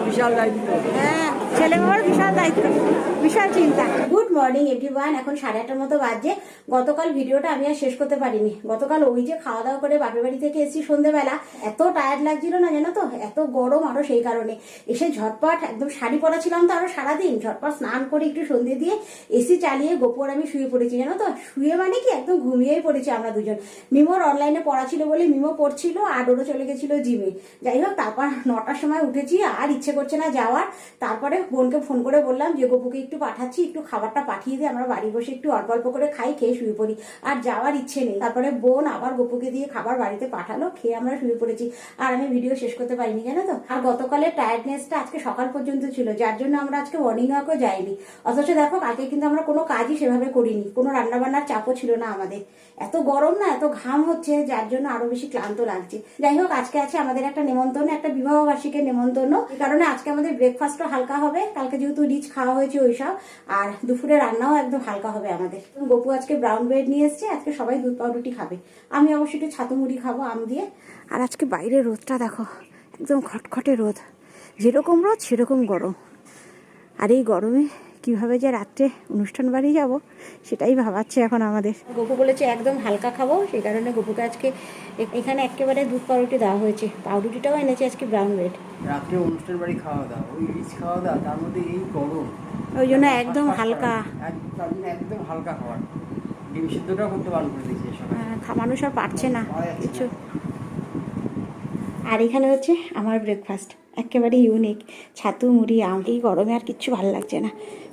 বিশাল দায়িত্ব। হ্যাঁ, ছেলে বাবার বিশাল দায়িত্ব, বিশাল চিন্তা। গুড মর্নিং এভরিওয়ান, এখন 8:30 মতো বাজে। গতকাল ভিডিওটা আমি আর শেষ করতে পারিনি। গতকাল ওই যে খাওয়া দাওয়া করে বাপের বাড়ি থেকে এসেছি সন্ধ্যেবেলা, এত টায়ার্ড লাগছিল না জানো তো, এত গরম আরো, সেই কারণে এসে ঝটপট একদম শাড়ি পরা ছিলাম তো আরো সারাদিন, ঝটপট স্নান করে একটু সন্ধ্যে দিয়ে এসি চালিয়ে গোপর আমি শুয়ে পড়েছি জানো তো। শুয়ে মানে কি একদম ঘুমিয়েই পড়েছি আমরা দুজন। মিমোর অনলাইনে পড়া ছিল বলে মিমো পড়ছিল আর ওরও চলে গেছিল জিমে। যাই হোক, তারপর 9টার সময় উঠেছি, আর ইচ্ছে করছে না যাওয়ার। তারপরে বোনকে ফোন করে বললাম যে গোপুকে একটু পাঠাচ্ছি, একটু খাবারটা পাঠিয়ে দিয়ে আমরা বাড়ি বসে একটু অল্প অল্প করে খাই, খেয়ে শুয়ে পড়ি, আর যাওয়ার ইচ্ছে নেই। তারপরে বোন আবার গোপুকে দিয়ে খাবার বাড়িতে পাঠালো, খেয়ে আমরা শুয়ে পড়েছি। আর আমি ভিডিও শেষ করতে পারিনি জানো তো। আর গতকালের টায়ার্ডনেসটা আজকে সকাল পর্যন্ত ছিল, যার জন্য আমরা আজকে মর্নিং ওয়াকও যাইনি। অথচ দেখো, কালকে কিন্তু আমরা কোনো কাজই সেভাবে করিনি, কোনো রান্নাবান্নার চাপও ছিল না আমাদের। এত গরম না, এত ঘাম হচ্ছে, যার জন্য আরো বেশি ক্লান্ত লাগছে। যাই হোক, আজকে আছে আমাদের একটা নেমন্তন্ন, একটা বিবাহ বার্ষিকের নেমন্তন্ন। এই কারণে আজকে আমাদের ব্রেকফাস্টও হালকা হবে, কালকে যেহেতু রিচ খাওয়া হয়েছে ওইসব। আর দুপুরে রান্নাও একদম হালকা হবে আমাদের। গপু আজকে ব্রাউন ব্রেড নিয়ে এসছে, আজকে সবাই দুধ পাউরুটি খাবে। আমি অবশ্যই একটু ছাতু মুড়ি খাবো আম দিয়ে। আর আজকে বাইরে রোদটা দেখো, একদম খটখটে রোদ, যেরকম রোদ সেরকম গরম। আর এই গরমে কিভাবে যে রাত্রে অনুষ্ঠান বাড়ি যাব সেটাই ভাবাচ্ছে এখন আমাদের। গপু বলেছে একদম হালকা খাবো, সেই কারণে গপুকে আজকে এখানে একেবারে দুধ পাউরুটি দেওয়া হয়েছে, পাউরুটিটাও এনেছে আজকে ব্রাউন ব্রেড। রাত্রে অনুষ্ঠান বাড়ি খাওয়া দাওয়া, ওই রিচ খাওয়া দাওয়া, তার মধ্যে এই গরম, ওই জন্য একদম হালকা, একদম হালকা খাবার। ডিম সিদ্ধটাও করতে বারণ করে দিয়েছে সবাই, মানুষ আর পারছে না কিছু। আর এখানে হচ্ছে আমার ব্রেকফাস্ট, একেবারে ইউনিক, ছাতু মুড়ি আম। এই গরমে আর কিচ্ছু ভালো লাগছে না,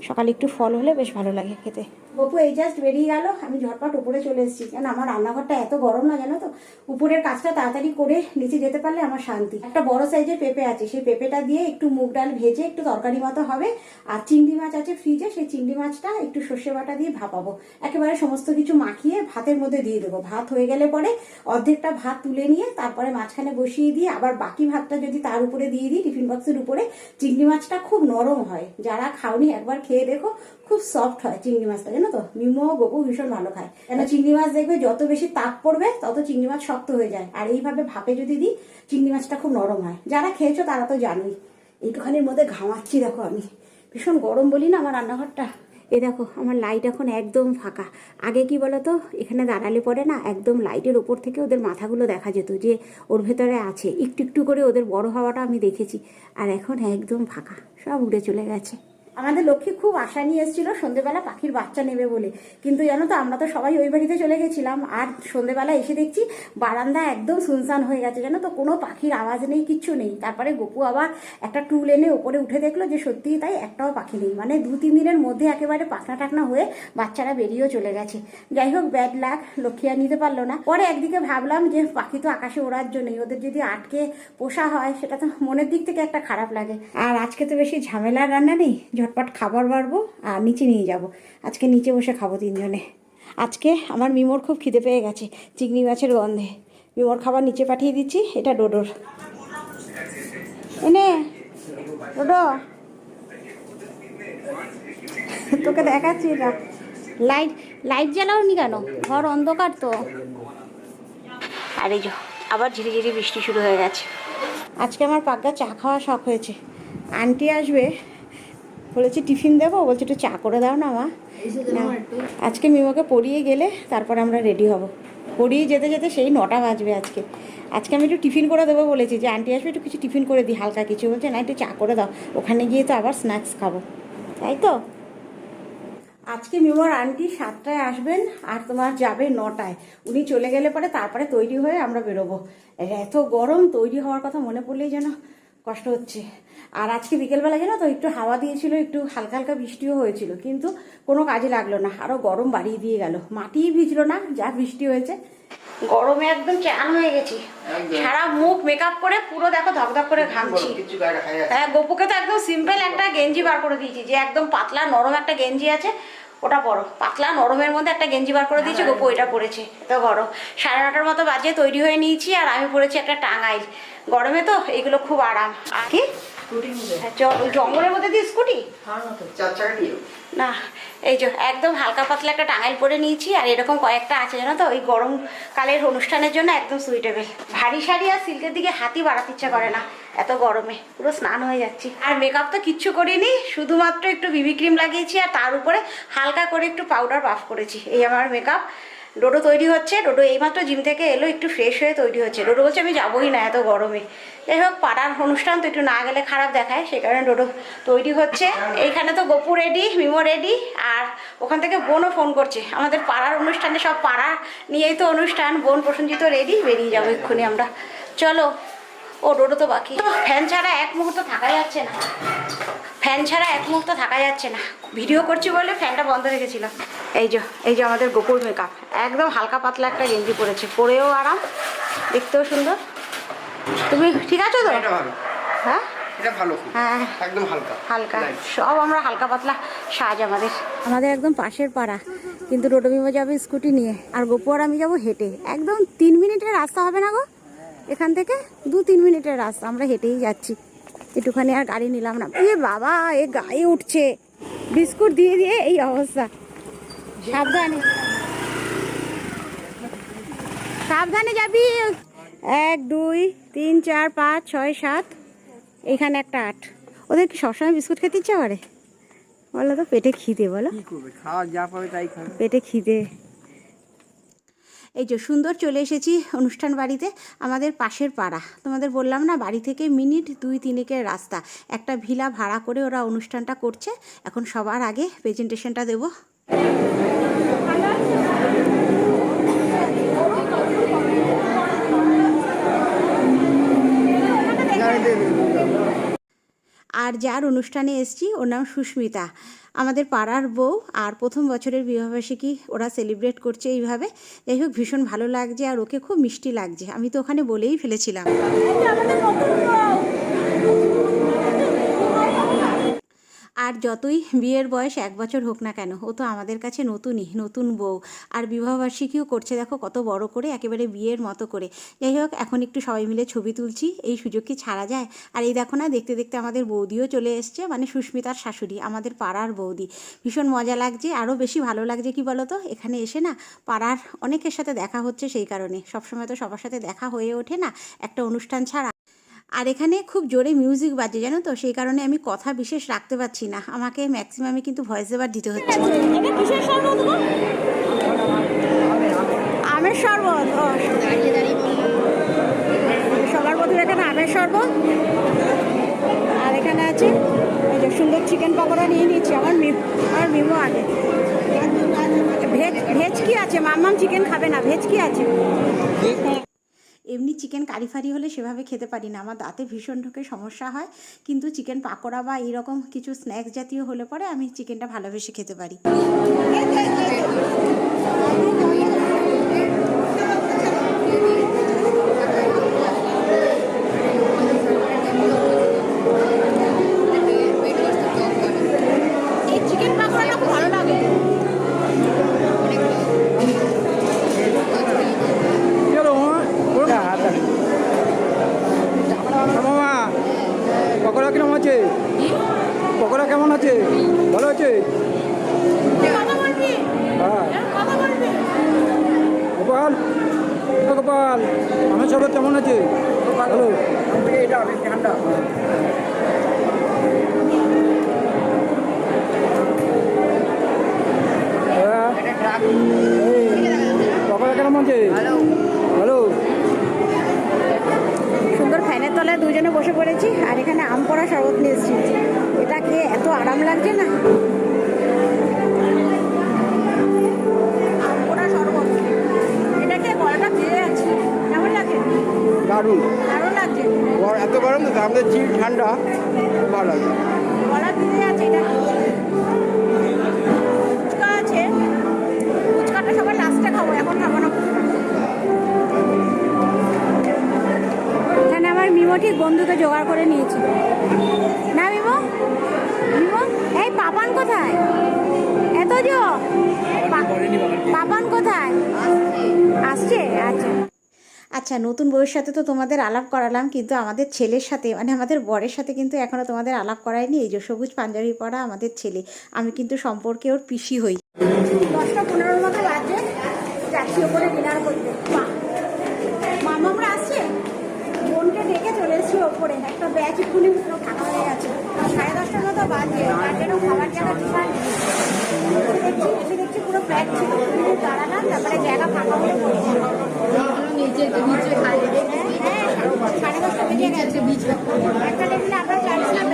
সকালে একটু ফল হলে বেশ ভালো লাগে খেতে। গপু এই জাস্ট বেরিয়ে গেল, আমি ঝটপট উপরে চলে এসেছি, কারণ আমার রান্নাঘরটা এত গরম না জানো তো। উপরের কাজটা তাড়াতাড়ি করে নিচে যেতে পারলে আমার শান্তি। একটা বড় সাইজের পেঁপে আছে, সেই পেঁপেটা দিয়ে একটু মুগ ডাল ভেজে একটু তরকারি মতো হবে। আর চিংড়ি মাছ আছে ফ্রিজে, সেই চিংড়ি মাছটা একটু সর্ষে বাটা দিয়ে ভাপাবো। একেবারে সমস্ত কিছু মাখিয়ে ভাতের মধ্যে দিয়ে দেবো। ভাত হয়ে গেলে পরে অর্ধেকটা ভাত তুলে নিয়ে তারপরে মাঝখানে বসিয়ে দিয়ে আবার বাকি ভাতটা যদি তার উপরে দিয়ে দিই টিফিন বক্সের উপরে। চিংড়ি মাছটা খুব নরম হয়, যারা খাওনি একবার খেয়ে দেখো, খুব সফট হয় চিংড়ি মাছটা জানো তো। মিমো গপু ভীষণ ভালো খায়, কেন চিংড়ি মাছ দেখবে যত বেশি তাপ পড়বে তত চিংড়ি মাছ শক্ত হয়ে যায়, আর এইভাবে ভাপে যদি দিই চিংড়ি মাছটা খুব নরম হয়। যারা খেয়েছো তারা তো জানোই। এইটুখানির মধ্যে ঘামাচ্ছি দেখো, আমি ভীষণ গরম বলি না আমার রান্নাঘরটা। এ দেখো, আমার লাইট এখন একদম ফাঁকা। আগে কি বলতো, এখানে দাঁড়ালে পরে না একদম লাইটের ওপর থেকে ওদের মাথাগুলো দেখা যেত যে ওর ভেতরে আছে, একটু একটু করে ওদের বড় হওয়াটা আমি দেখেছি। আর এখন একদম ফাঁকা, সব উড়ে চলে গেছে। আমাদের লক্ষ্মী খুব আশা নিয়ে এসেছিল সন্ধ্যেবেলা পাখির বাচ্চা নেবে বলে, কিন্তু জানো তো আমরা তো সবাই ওই বাড়িতে চলে গেছিলাম। আর সন্ধ্যেবেলা এসে দেখছি বারান্দা একদম সুনসান হয়ে গেছে জানো তো, কোনো পাখির আওয়াজ নেই, কিচ্ছু নেই। তারপরে গপু আবার একটা টুল এনে ওপরে উঠে দেখলো যে সত্যিই তাই, একটাও পাখি নেই। মানে 2-3 দিনের মধ্যে একেবারে পাখনা টাকনা হয়ে বাচ্চারা বেরিয়েও চলে গেছে। যাই হোক, ব্যাড লাক, লক্ষ্মী আর নিতে পারলো না। পরে একদিকে ভাবলাম যে পাখি তো আকাশে ওড়ার জন্যই, ওদের যদি আটকে পোষা হয় সেটা তো মনের দিক থেকে একটা খারাপ লাগে। আর আজকে তো বেশি ঝামেলার রান্না নেই, ঝটপট খাবার বাড়বো আর নিচে নিয়ে যাব। আজকে নিচে বসে খাবো 3 জনে। আজকে আমার মিমোর খুব খিদে পেয়ে গেছে চিংড়ি মাছের গন্ধে। মিমোর খাবার নিচে পাঠিয়ে দিচ্ছি, এটা ডোডোর। এনে ডোডো, তোকে দেখাচ্ছি এটা। লাইট লাইট জ্বালাওনি কেন? ঘর অন্ধকার তো। আর এই যে আবার ঝিরি ঝিরি বৃষ্টি শুরু হয়ে গেছে। আজকে আমার পাগ্গা চা খাওয়া শখ হয়েছে। আন্টি আসবে বলেছি, টিফিন দেবো, বলছে একটু চা করে দাও না মা। আজকে মিমোকে পড়িয়ে গেলে তারপরে আমরা রেডি হব। পড়িয়ে যেতে যেতে সেই 9টা বাজবে আজকে। আজকে আমি একটু টিফিন করে দেবো বলেছি, যে আন্টি আসবে একটু কিছু টিফিন করে দিই হালকা কিছু। বলছে না, একটু চা করে দাও, ওখানে গিয়ে তো আবার স্ন্যাক্স খাবো, তাই তো। আজকে মিমোর আন্টি 7টায় আসবেন আর তোমার যাবে 9টায়। উনি চলে গেলে পরে তারপরে তৈরি হয়ে আমরা বেরোবো। এত গরম, তৈরি হওয়ার কথা মনে পড়লেই যেন কষ্ট হচ্ছে। আর আজকে বিকেলবেলা যেন তো একটু হাওয়া দিয়েছিল, একটু হালকা হালকা বৃষ্টিও হয়েছিল, কিন্তু কোনো কাজে লাগলো না, আরো গরম বাড়িয়ে দিয়ে গেল। মাটি ভিজলো না, যা বৃষ্টি হয়েছে। গরমে একদম চ্যান হয়ে গেছি, সারা মুখ মেকআপ করে পুরো দেখো ধকধক করে ঘামছি। হ্যাঁ, গপুকে তো একদম সিম্পল একটা গেঞ্জি বার করে দিয়েছি, যে একদম পাতলা নরম একটা গেঞ্জি আছে, ওটা পরো। পাতলা নরমের মধ্যে একটা গেঞ্জি বার করে দিয়েছি, গপু ওইটা পরেছে। তো গরম, 9:30 মতো বাজে তৈরি হয়ে নিয়েছি, আর আমি পরেছি একটা টাঙ্গাইল। গরমে তো এইগুলো খুব আরাম। আর কি চল ওই জঙ্গলের মধ্যে দিয়ে স্কুটি 4 চাকা নিও। না, এই যে একদম হালকা পাতলা একটা টাঙাইল পরে নিয়েছি, আর এরকম কয়েকটা আছে জানো তো, ওই গরমকালের অনুষ্ঠানের জন্য একদম সুইটেবল। ভারী শাড়ি আর সিল্কের দিকে হাতই বাড়াতে ইচ্ছা করে না এত গরমে, পুরো স্নান হয়ে যাচ্ছি। আর মেকআপ তো কিচ্ছু করিনি, শুধুমাত্র একটু বিবি ক্রিম লাগিয়েছি আর তার উপরে হালকা করে একটু পাউডার বাফ করেছি। এই আমার মেকআপ। ডোডো তৈরি হচ্ছে, ডোডো এইমাত্র জিম থেকে এলো, একটু ফ্রেশ হয়ে তৈরি হচ্ছে। ডোডো বলছে আমি যাবোই না এত গরমে। যাই হোক, পাড়ার অনুষ্ঠান তো একটু না গেলে খারাপ দেখায়, সেই কারণে ডোডো তৈরি হচ্ছে। এইখানে তো গপু রেডি, মিমো রেডি, আর ওখান থেকে বোনও ফোন করছে। আমাদের পাড়ার অনুষ্ঠানে সব পাড়া নিয়েই তো অনুষ্ঠান। বোন প্রসেনজিৎ রেডি, বেরিয়ে যাবো এক্ষুনি আমরা। চলো। ও ডোডো তো বাকি। ফ্যান ছাড়া এক মুহূর্ত থাকা যাচ্ছে না, ফ্যান ছাড়া এক মুহূর্ত থাকা যাচ্ছে না। ভিডিও করছি বলে ফ্যানটা বন্ধ রেখেছিলাম। এই যে আমাদের গোকুল মেকআপ, একদম হালকা পাতলা একটা গেঞ্জি পরেছে, পরেও আরাম, দেখতেও সুন্দর। তুমি ঠিক আছো তো? এটা ভালো। হ্যাঁ এটা ভালো। হ্যাঁ, একদম হালকা হালকা সব আমরা হালকা পাতলা সাজ। আমাদের একদম পাশের পাড়া, কিন্তু ডোডো মিমো যাবে স্কুটি নিয়ে, আর গোপু আর আমি যাবো হেঁটে। একদম 3 মিনিটের রাস্তা হবে না গো, এখান থেকে 2-3 মিনিটের রাস্তা, আমরা হেঁটেই যাচ্ছি। একটুখানি আর গাড়ি নিলাম না। এ বাবা, এ গায়ে উঠছে, বিস্কুট দিয়ে দিয়ে এই অবস্থা। সাবধানে সাবধানে যাবি। 1 2 3 4 5 6 7, এইখানে একটা 8। ওদের কি সবসময় বিস্কুট খেতে ইচ্ছা করে বলো তো? পেটে খিদে, বলো কি করবে, খাওয়া যা পাবে তাই খাবে। পেটে খিদে। এই যে সুন্দর চলে এসেছি অনুষ্ঠান বাড়িতে, আমাদের পাশের পাড়া। তোমাদের বললাম না, বাড়ি থেকে মিনিট 2-3 রাস্তা। একটা ভিলা ভাড়া করে ওরা অনুষ্ঠানটা করছে। এখন সবার আগে প্রেজেন্টেশনটা দেবো। আর যার অনুষ্ঠানে এসছি ওর নাম সুস্মিতা, আমাদের পাড়ার বউ। আর প্রথম বছরের বিবাহবার্ষিকী ওরা সেলিব্রেট করছে এইভাবে। যাই হোক, ভীষণ ভালো লাগছে, আর ওকে খুব মিষ্টি লাগছে। আমি তো ওখানে বলেই ফেলেছিলাম। আর যতই বিয়ের বয়স 1 বছর হোক না কেন, ও তো আমাদের কাছে নতুনই, নতুন বউ। আর বিবাহবার্ষিকীও করছে দেখো কত বড় করে, একেবারে বিয়ের মতো করে। যাই হোক, এখন একটু সবাই মিলে ছবি তুলছি, এই সুযোগ কি ছাড়া যায়? আর এই দেখো না, দেখতে দেখতে আমাদের বৌদিও চলে এসছে, মানে সুস্মিতার শাশুড়ি, আমাদের পাড়ার বৌদি। ভীষণ মজা লাগছে। আরও বেশি ভালো লাগছে কি বলো তো, এখানে এসে না পাড়ার অনেকের সাথে দেখা হচ্ছে। সেই কারণে সবসময় তো সবার সাথে দেখা হয়ে ওঠে না একটা অনুষ্ঠান ছাড়া। আর এখানে খুব জোরে মিউজিক বাজে জানো তো, সেই কারণে আমি কথা বিশেষ রাখতে পারছি না, আমাকে ম্যাক্সিমামে কিন্তু ভয়েস ওভার দিতে হচ্ছে। আমের শরবত, সবার প্রথমে এখানে আমের শরবত। আর এখানে আছে এই যে সুন্দর চিকেন পকোড়া নিয়ে নিচ্ছি। আমার মিমো আগে। ভেজ কি আছে? মাম্মাম চিকেন খাবে না, ভেজ কি আছে? এমনি চিকেন কারি ফারি হলে সেভাবে খেতে পারি না, আমার দাঁতে ভীষণ ঢোকে, সমস্যা হয়। কিন্তু চিকেন পাকোড়া বা এইরকম কিছু স্ন্যাক্স জাতীয় হলে পরে আমি চিকেনটা ভালোবেসে খেতে পারি। এই চিকেন পাকোড়াটা খুব ভালো লাগে। পকোড়া কেমন আছে? পকোড়া কেমন আছে? ভালো আছে? হ্যাঁ। গোপাল, গোপাল, আমার শরবত কেমন আছে? ভালো। এটা অনেক ঠান্ডা। পকোড়া কেমন আছে? ভালো। সুন্দর ফ্যানের তলায় দুজনে বসে পড়েছি, আর এখানে আম পোড়া শরবত নিয়ে এসেছি। এটা খেয়ে এত আরাম লাগছে না, আম পোড়া শরবত। এটা খেয়ে গলাটা ভিজে যাচ্ছে, কেমন লাগছে? দারুণ দারুণ লাগছে। এত গরম তো, আমাদের চিল ঠান্ডা, খুব ভালো লাগছে। গলা ভিজে যাচ্ছে। এটা ফুচকা আছে, ফুচকাটা সবার লাস্টে খাবো, এখন খাবো না ফুচকা। এখানে আমার মিমো ঠিক বন্ধুকে জোগাড় করে নিয়েছি না। মিমো, মিমো, এই পাপান কোথায়? এত পাপান কোথায়? আসছে? আচ্ছা। আচ্ছা, নতুন বউয়ের সাথে তো তোমাদের আলাপ করালাম, কিন্তু আমাদের ছেলের সাথে মানে আমাদের বরের সাথে কিন্তু এখনও তোমাদের আলাপ করায়নি। এই যে সবুজ পাঞ্জাবি পরা আমাদের ছেলে, আমি কিন্তু সম্পর্কে ওর পিসি হই। 10টা 15 মতো বাজে, যাচ্ছি ওপরে ডিনার করতে। মামামরা আসছে, বোনকে ডেকে চলে এসেছি ওপরে, একটা ব্যাচ এক্ষুনি পুরো ফাঁকা হয়ে গেছে। 10:30টার মতো বাজে, গার্ডেনও খাবার জায়গা বিশাল এসে দেখছি পুরো ফ্ল্যাট ছিল, দাঁড়ালাম, তারপরে জায়গা ফাঁকা হয়ে পড়েছে। হ্যাঁ, 10:30 বেজে গেছে, একটা টেবিলে আমরা চাইছিলাম।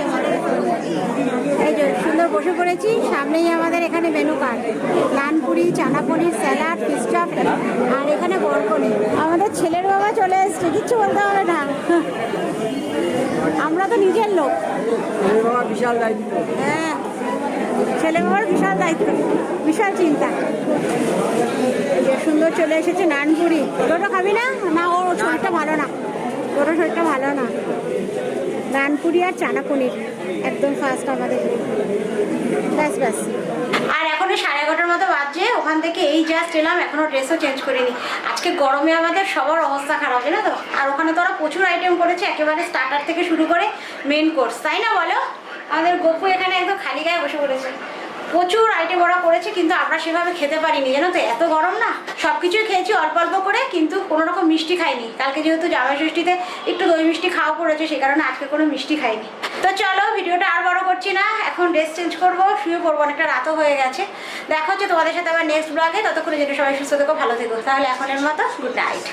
এই যে সুন্দর বসে পড়েছি, সামনেই আমাদের এখানে মেনু কার্ড, নানপুরি, চানা পনির, স্যালাড, ফিশ চপ, আর এখানে বরকনি। আমাদের ছেলের বাবা চলে এসছে, কিচ্ছু বলতে হবে না, আমরা তো নিজের লোক। বিশাল দায়িত্ব। হ্যাঁ, ছেলে বাবার বিশাল দায়িত্ব, বিশাল চিন্তা। এই যে সুন্দর চলে এসেছে নানপুরি। ওটা খাবি না? না, ওর শরীরটা ভালো না, ওর শরীরটা ভালো না। নানপুরি আর চানা পনির একদম ফার্স্ট আমাদের। ব্যাস ব্যাস। আর এখনো 11:30টার মতো বাজছে, ওখান থেকে এই জাস্ট এলাম, এখনো ড্রেসও চেঞ্জ করিনি। আজকে গরমে আমাদের সবার অবস্থা খারাপ, জানো তো। আর ওখানে তো ওরা প্রচুর আইটেম করেছে, একেবারে স্টার্টার থেকে শুরু করে মেন কোর্স, তাই না বলো? আমাদের গপু এখানে একদম খালি গায়ে বসে পড়েছে। প্রচুর আইটেম ওরা করেছে, কিন্তু আমরা সেভাবে খেতে পারিনি, জানো তো, এত গরম না। সব কিছুই খেয়েছি অল্প অল্প করে, কিন্তু কোনো রকম মিষ্টি খাইনি। কালকে যেহেতু জামাই ষষ্ঠীতে একটু দই মিষ্টি খাওয়া পড়েছে, সে কারণে আজকে কোনো মিষ্টি খাইনি। তো চলো, ভিডিওটা আর বড় করছি না, এখন ড্রেস চেঞ্জ করবো, শুয়ে পড়বো, অনেকটা রাতও হয়ে গেছে। দেখা হচ্ছে তোমাদের সাথে আবার নেক্সট ব্লগে। ততক্ষণে যেটা সবাই সুস্থ থেকো, ভালো থেকো। তাহলে এখনের মতো গুড নাইট।